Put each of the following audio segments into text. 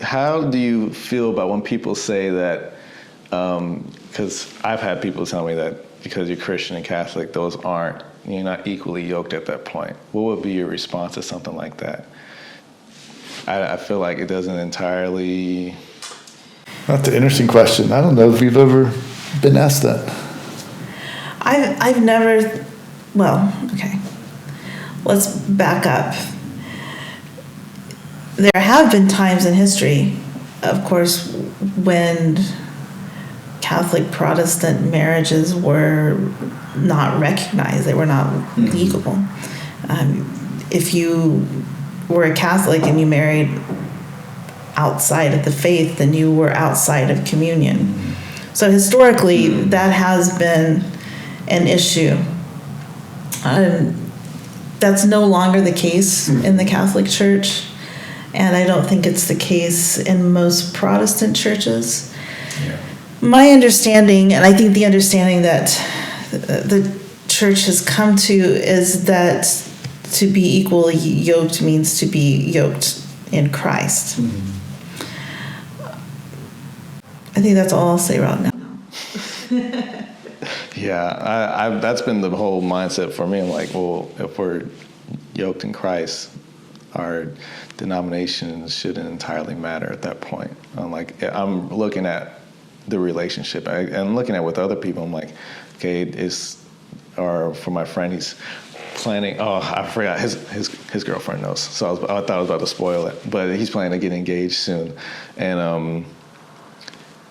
how do you feel about when people say that, because I've had people tell me that because you're Christian and Catholic, you're not equally yoked at that point. What would be your response to something like that? I feel like it doesn't entirely... That's an interesting question. I don't know if we've ever been asked that. I've never... Well, okay. Let's back up. There have been times in history, of course, when Catholic Protestant marriages were not recognized. They were not legal. If you were a Catholic and you married outside of the faith, then you were outside of communion. So historically, that has been an issue. That's no longer the case in the Catholic Church, and I don't think it's the case in most Protestant churches. Yeah. My understanding, and I think the understanding that the Church has come to, is that to be equally yoked means to be yoked in Christ. I think that's all I'll say right now. Yeah, that's been the whole mindset for me. I'm like, well, if we're yoked in Christ, our denominations shouldn't entirely matter at that point. I'm looking at the relationship. I'm looking at with other people. I'm like, okay, or for my friend, he's planning. Oh, I forgot his girlfriend knows. So I thought I was about to spoil it, but he's planning to get engaged soon, and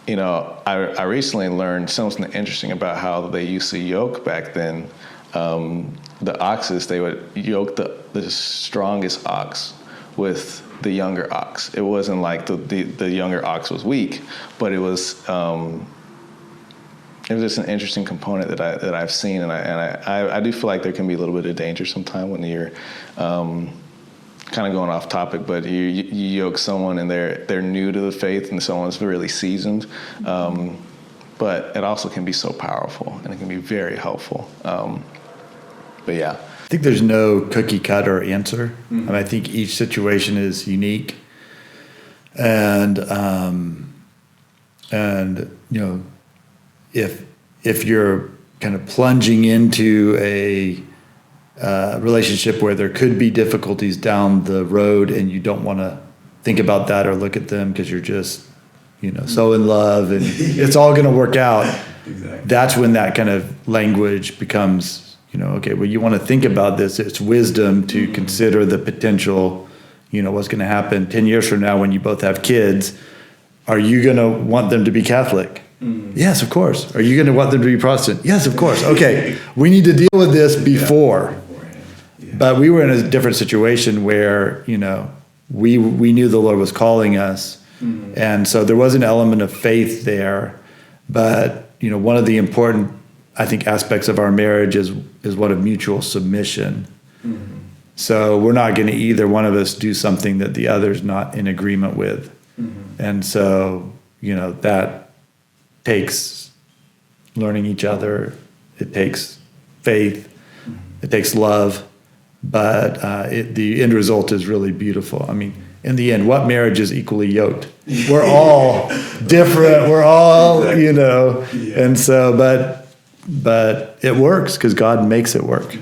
I recently learned something interesting about how they used to yoke back then. The oxes, they would yoke the strongest ox with the younger ox. It wasn't like the younger ox was weak, but it was just an interesting component that I've seen, and I do feel like there can be a little bit of danger sometimes when you're kind of going off topic, but you yoke someone and they're new to the faith and someone's really seasoned, but it also can be so powerful and it can be very helpful. But yeah. I think there's no cookie cutter answer. I think each situation is unique, and if you're kind of plunging into a relationship where there could be difficulties down the road and you don't want to think about that or look at them because you're just so in love and it's all going to work out. Exactly. That's when that kind of language becomes okay, well, you want to think about this. It's wisdom to consider the potential, what's going to happen 10 years from now when you both have kids. Are you going to want them to be Catholic? Yes, of course. Are you going to want them to be Protestant? Yes, of course. Okay, we need to deal with this before. But we were in a different situation where, we knew the Lord was calling us. And so there was an element of faith there. But, one of the important, I think, aspects of our marriage is one of mutual submission. So we're not going to either one of us do something that the other's not in agreement with. And so, that takes learning each other. It takes faith. It takes love. But the end result is really beautiful. I mean, in the end, what marriage is equally yoked? We're all different. We're all, and so, but it works because God makes it work.